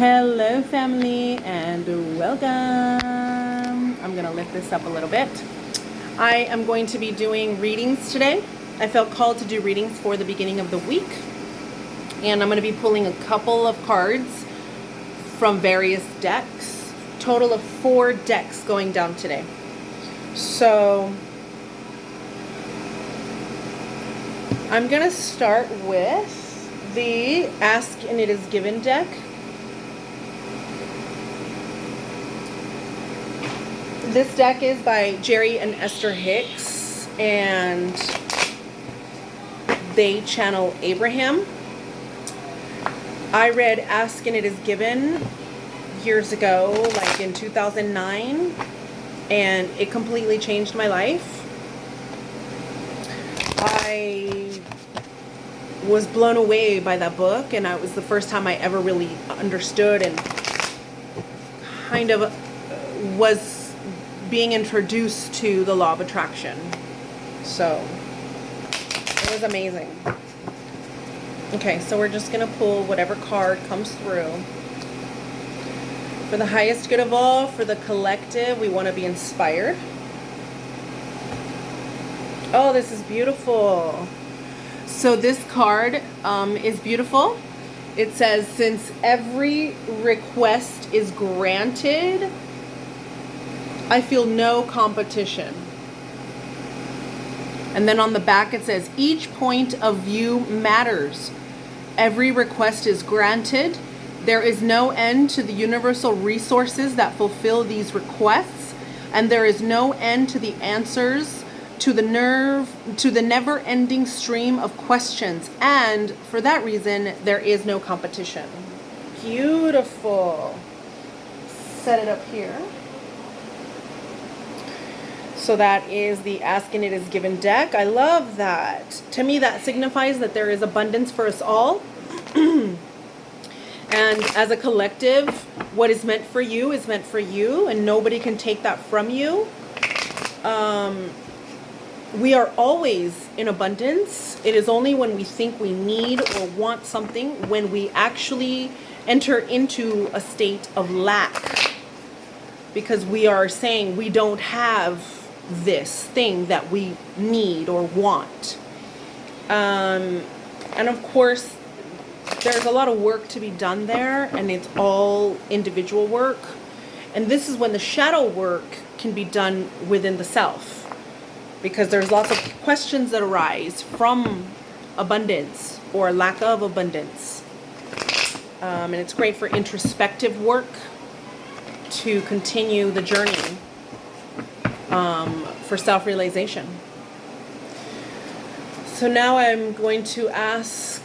Hello family and welcome. I'm gonna lift this up a little bit. I am going to be doing readings today. I felt called to do readings for the beginning of the week, and I'm going to be pulling a couple of cards from various decks. Total of 4 decks going down today. So I'm going to start with the Ask and It Is Given deck. This deck is by Jerry and Esther Hicks, and they channel Abraham. I read Ask and It Is Given years ago, like in 2009, and it completely changed my life. I was blown away by that book, and it was the first time I ever really understood and kind of was being introduced to the law of attraction. So it was amazing. Okay, so we're just gonna pull whatever card comes through. For the highest good of all, for the collective, we want to be inspired. Oh, this is beautiful. So this card is beautiful. It says, since every request is granted, I feel no competition. And then on the back it says, each point of view matters. Every request is granted. There is no end to the universal resources that fulfill these requests, and there is no end to the answers to the never-ending stream of questions. And for that reason, there is no competition. Beautiful. Set it up here. So that is the Ask and It Is Given deck. I love that. To me, that signifies that there is abundance for us all. And as a collective, what is meant for you is meant for you, and nobody can take that from you. We are always in abundance. It is only when we think we need or want something, when we actually enter into a state of lack, because we are saying we don't have this thing that we need or want. And of course, there's a lot of work to be done there, and it's all individual work. And this is when the shadow work can be done within the self, because there's lots of questions that arise from abundance or lack of abundance. And it's great for introspective work to continue the journey for self-realization. So now I'm going to ask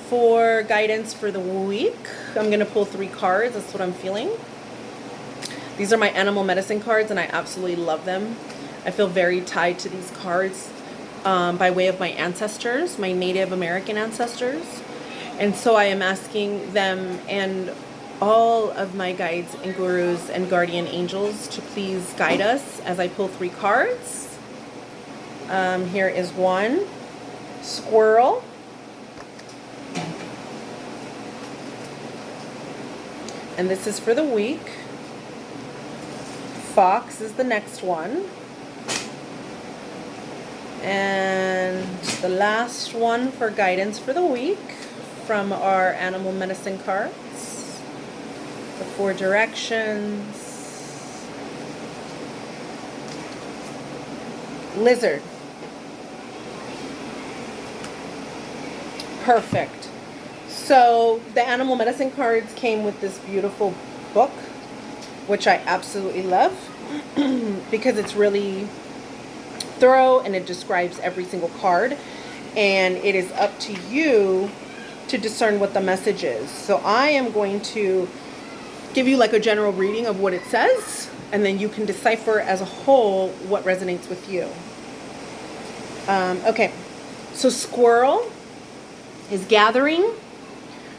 for guidance for the week. I'm going to pull 3 cards. That's what I'm feeling. These are my animal medicine cards, and I absolutely love them. I feel very tied to these cards by way of my ancestors, my Native American ancestors. And so I am asking them and all of my guides and gurus and guardian angels to please guide us as I pull 3 cards. Here is 1, squirrel. And this is for the week. Fox is the next one. And the last one for guidance for the week from our animal medicine cards. The 4 directions. Lizard. Perfect. So the animal medicine cards came with this beautiful book, which I absolutely love because it's really thorough and it describes every single card, and it is up to you to discern what the message is. So I am going to give you like a general reading of what it says, and then you can decipher as a whole what resonates with you. Okay, so squirrel is gathering.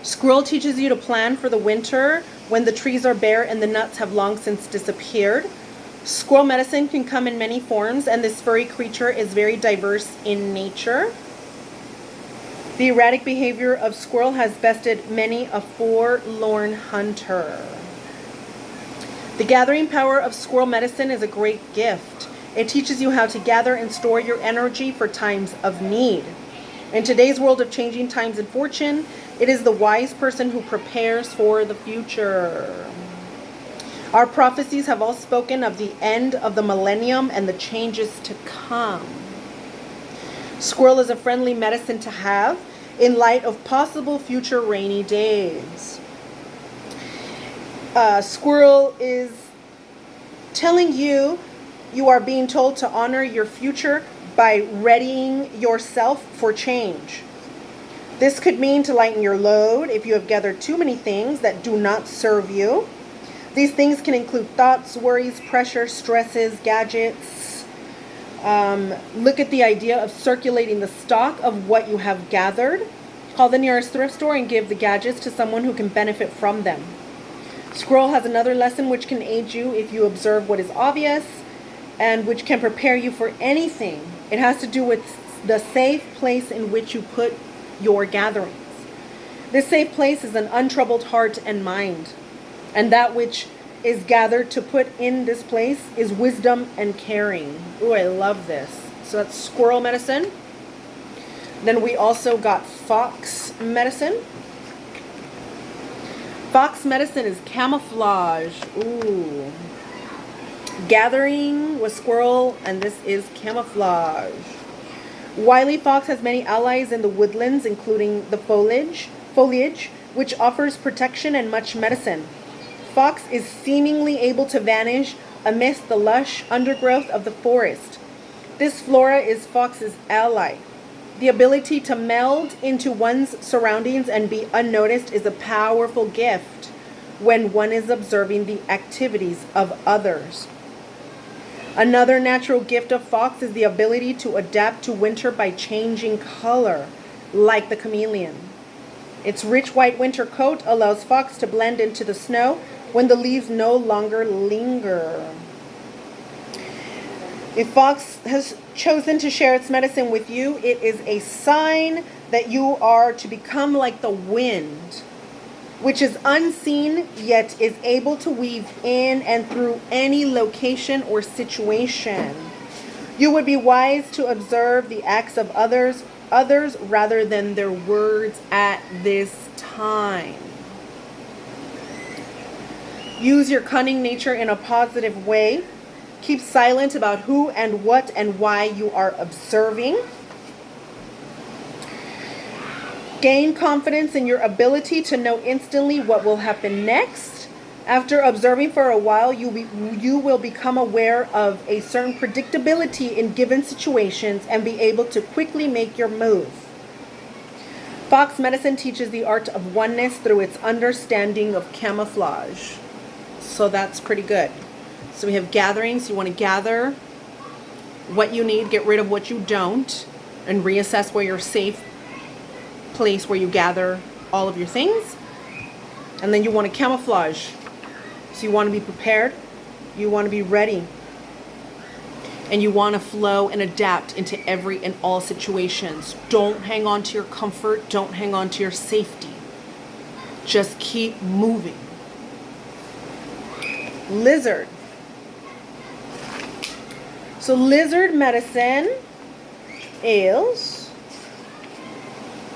Squirrel teaches you to plan for the winter when the trees are bare and the nuts have long since disappeared. Squirrel medicine can come in many forms, and this furry creature is very diverse in nature. The erratic behavior of squirrel has bested many a forlorn hunter. The gathering power of squirrel medicine is a great gift. It teaches you how to gather and store your energy for times of need. In today's world of changing times and fortune, it is the wise person who prepares for the future. Our prophecies have all spoken of the end of the millennium and the changes to come. Squirrel is a friendly medicine to have in light of possible future rainy days. Squirrel is telling you are being told to honor your future by readying yourself for change. This could mean to lighten your load if you have gathered too many things that do not serve you. These things can include thoughts, worries, pressure, stresses, gadgets. Look at the idea of circulating the stock of what you have gathered. Call the nearest thrift store and give the gadgets to someone who can benefit from them. Squirrel has another lesson which can aid you if you observe what is obvious and which can prepare you for anything. It has to do with the safe place in which you put your gatherings. This safe place is an untroubled heart and mind. And that which is gathered to put in this place is wisdom and caring. Ooh, I love this. So that's squirrel medicine. Then we also got fox medicine. Fox medicine is camouflage. Ooh. Gathering with squirrel, and this is camouflage. Wily fox has many allies in the woodlands, including the foliage, which offers protection and much medicine. Fox is seemingly able to vanish amidst the lush undergrowth of the forest. This flora is fox's ally. The ability to meld into one's surroundings and be unnoticed is a powerful gift when one is observing the activities of others. Another natural gift of fox is the ability to adapt to winter by changing color, like the chameleon. Its rich white winter coat allows fox to blend into the snow when the leaves no longer linger. If fox has chosen to share its medicine with you, it is a sign that you are to become like the wind, which is unseen yet is able to weave in and through any location or situation. You would be wise to observe the acts of others rather than their words at this time. Use your cunning nature in a positive way. Keep silent about who and what and why you are observing. Gain confidence in your ability to know instantly what will happen next. After observing for a while, you will become aware of a certain predictability in given situations and be able to quickly make your move. Fox medicine teaches the art of oneness through its understanding of camouflage. So that's pretty good. So we have gatherings. You want to gather what you need, get rid of what you don't, and reassess where you're safe place where you gather all of your things. And then you want to camouflage. So you want to be prepared. You want to be ready. And you want to flow and adapt into every and all situations. Don't hang on to your comfort. Don't hang on to your safety. Just keep moving. Lizard. So lizard medicine is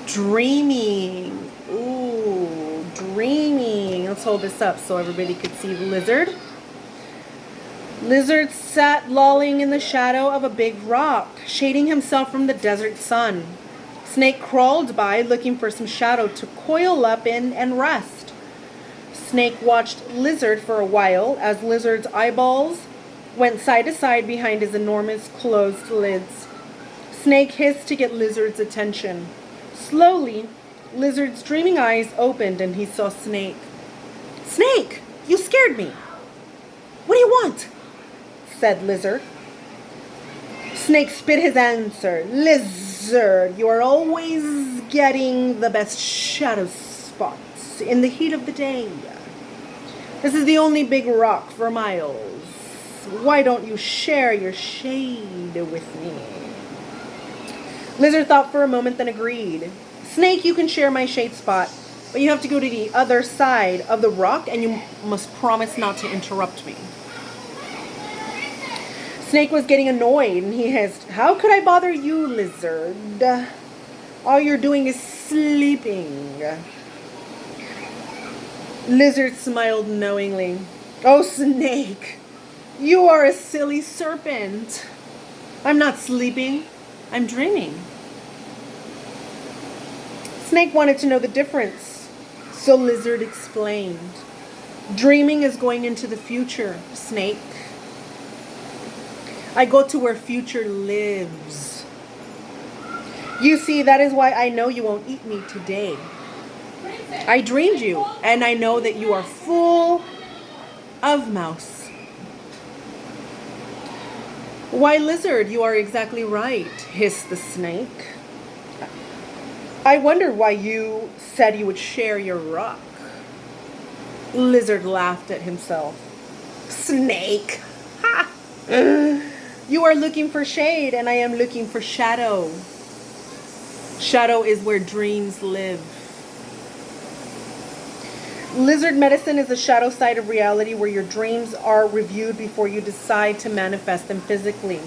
dreaming. Ooh, dreaming. Let's hold this up so everybody could see the lizard. Lizard sat lolling in the shadow of a big rock, shading himself from the desert sun. Snake crawled by, looking for some shadow to coil up in and rest. Snake watched Lizard for a while as Lizard's eyeballs went side to side behind his enormous closed lids. Snake hissed to get Lizard's attention. Slowly, Lizard's dreaming eyes opened and he saw Snake. "Snake, you scared me. What do you want?" said Lizard. Snake spit his answer. "Lizard, you are always getting the best shadow spots in the heat of the day. This is the only big rock for miles. Why don't you share your shade with me?" Lizard thought for a moment, then agreed. Snake, you can share my shade spot, but you have to go to the other side of the rock and you must promise not to interrupt me. Snake was getting annoyed and he has, how could I bother you, lizard? All you're doing is sleeping. Lizard smiled knowingly. Oh, Snake, you are a silly serpent. I'm not sleeping, I'm dreaming. Snake wanted to know the difference, so Lizard explained. Dreaming is going into the future, Snake. I go to where future lives. You see, that is why I know you won't eat me today. I dreamed you, and I know that you are full of mouse. Why, Lizard, you are exactly right, hissed the Snake. I wonder why you said you would share your rock. Lizard laughed at himself. Snake! Ha! You are looking for shade, and I am looking for shadow. Shadow is where dreams live. Lizard medicine is the shadow side of reality where your dreams are reviewed before you decide to manifest them physically.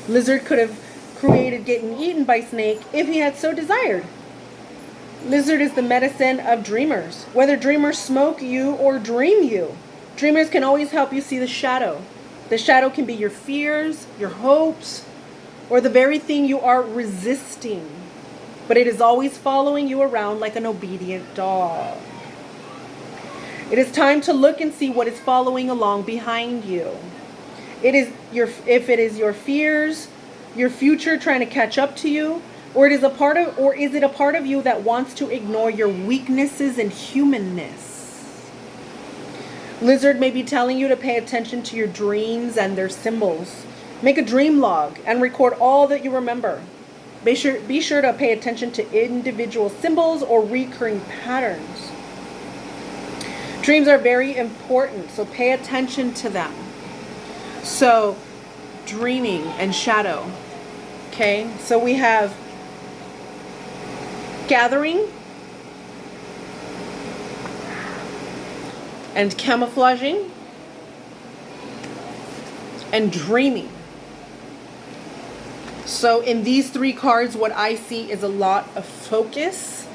Lizard could have created getting eaten by Snake if he had so desired. Lizard is the medicine of dreamers. Whether dreamers smoke you or dream you, dreamers can always help you see the shadow. The shadow can be your fears, your hopes, or the very thing you are resisting. But it is always following you around like an obedient dog. It is time to look and see what is following along behind you. If it is your fears, your future trying to catch up to you, or is it a part of you that wants to ignore your weaknesses and humanness? Lizard may be telling you to pay attention to your dreams and their symbols. Make a dream log and record all that you remember. Be sure to pay attention to individual symbols or recurring patterns. Dreams are very important, so pay attention to them. So, dreaming and shadow. Okay, so we have gathering and camouflaging and dreaming. So in these three cards, what I see is a lot of focus,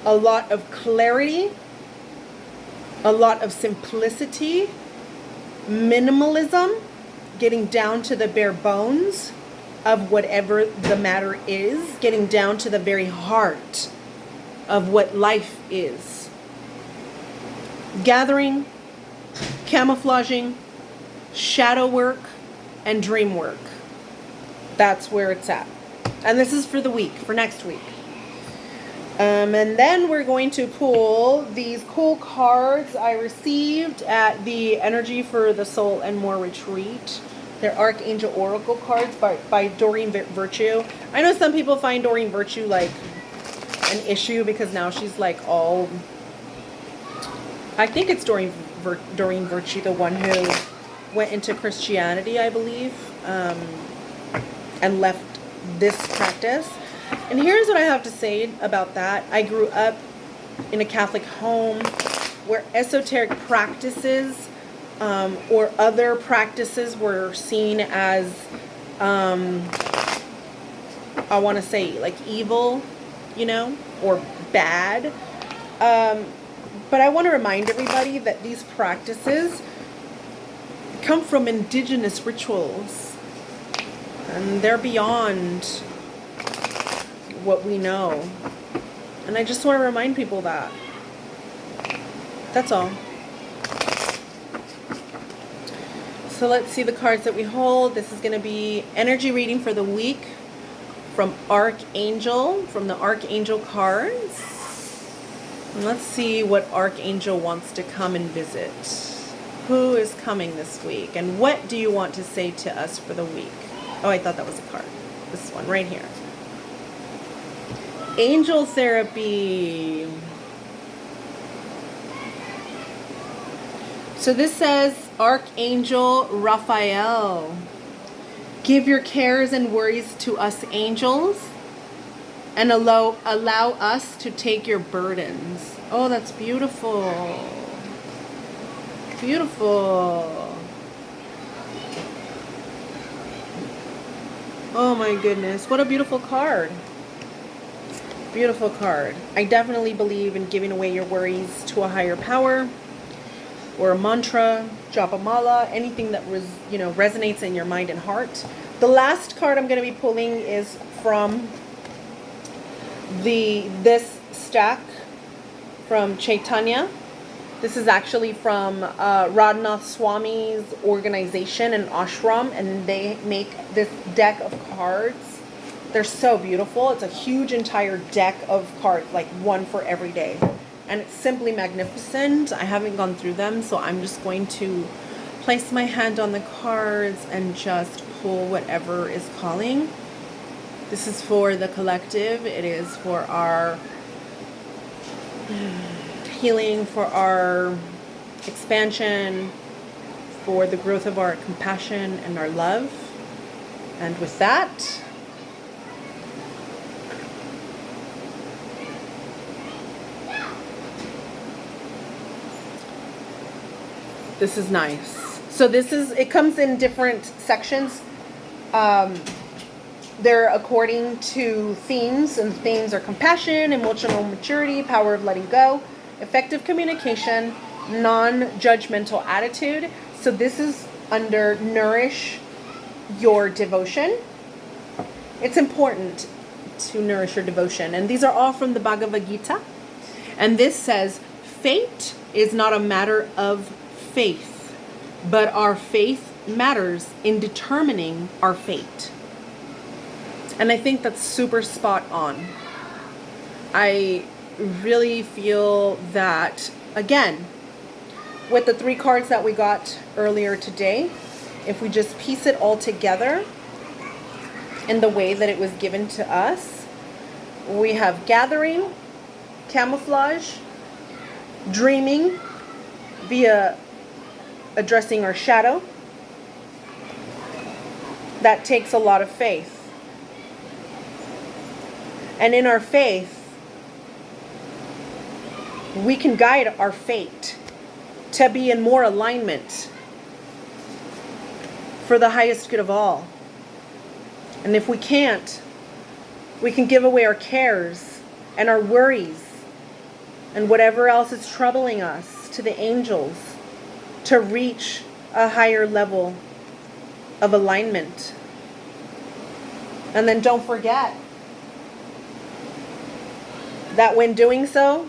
a lot of clarity, a lot of simplicity, minimalism, getting down to the bare bones of whatever the matter is, getting down to the very heart of what life is. Gathering, camouflaging, shadow work, and dream work. That's where it's at. And this is for the week, for next week. And then we're going to pull these cool cards I received at the Energy for the Soul and More retreat. They're Archangel Oracle cards by Doreen Virtue. I know some people find Doreen Virtue like an issue because now she's like all... I think it's Doreen Virtue, the one who went into Christianity, I believe, and left this practice. And here's what I have to say about that. I grew up in a Catholic home where esoteric practices or other practices were seen as, I want to say, like evil, you know, or bad. But I want to remind everybody that these practices come from indigenous rituals. And they're beyond what we know. And I just want to remind people that. That's all. So let's see the cards that we hold. This is going to be energy reading for the week from Archangel, from the Archangel cards. And let's see what Archangel wants to come and visit. Who is coming this week? And what do you want to say to us for the week? Oh, I thought that was a card. This one right here. Angel therapy. So this says, Archangel Raphael, give your cares and worries to us angels. And allow us to take your burdens. Oh, that's beautiful. Beautiful. Oh my goodness. What a beautiful card. Beautiful card. I definitely believe in giving away your worries to a higher power, or a mantra, japa mala, anything that resonates in your mind and heart. The last card I'm going to be pulling is from this stack from Chaitanya. This is actually from Radhanath Swami's organization and ashram, and they make this deck of cards. They're so beautiful. It's a huge entire deck of cards, like one for every day. And it's simply magnificent. I haven't gone through them, so I'm just going to place my hand on the cards and just pull whatever is calling. This is for the collective. It is for our healing, for our expansion, for the growth of our compassion and our love. And with that, this is nice. So it comes in different sections. They're according to themes, and themes are compassion, emotional maturity, power of letting go, effective communication, non-judgmental attitude. So this is under nourish your devotion. It's important to nourish your devotion. And these are all from the Bhagavad Gita. And this says, fate is not a matter of faith, but our faith matters in determining our fate. And I think that's super spot on. I really feel that, again, with the 3 cards that we got earlier today, if we just piece it all together in the way that it was given to us, we have gathering, camouflage, dreaming via addressing our shadow. That takes a lot of faith. And in our faith, we can guide our fate to be in more alignment for the highest good of all. And if we can't, we can give away our cares and our worries and whatever else is troubling us to the angels to reach a higher level of alignment. And then don't forget that when doing so,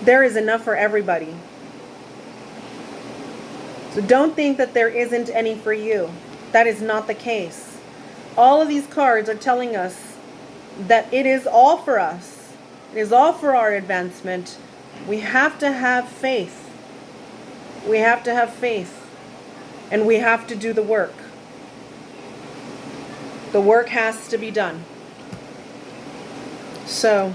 there is enough for everybody. So don't think that there isn't any for you. That is not the case. All of these cards are telling us that it is all for us. It is all for our advancement. We have to have faith. We have to have faith. And we have to do the work. The work has to be done. So,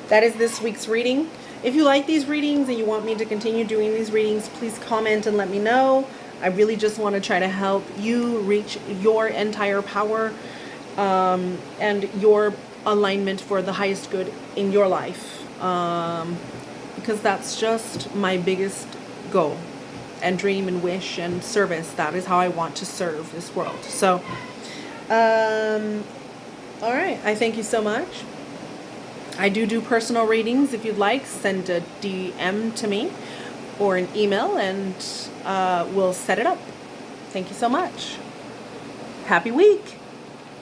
that is this week's reading. If you like these readings and you want me to continue doing these readings, please comment and let me know. I really just want to try to help you reach your entire power and your alignment for the highest good in your life. Because that's just my biggest goal and dream and wish and service. That is how I want to serve this world. So, all right. I thank you so much. I do personal readings. If you'd like, send a DM to me or an email and we'll set it up. Thank you so much. Happy week.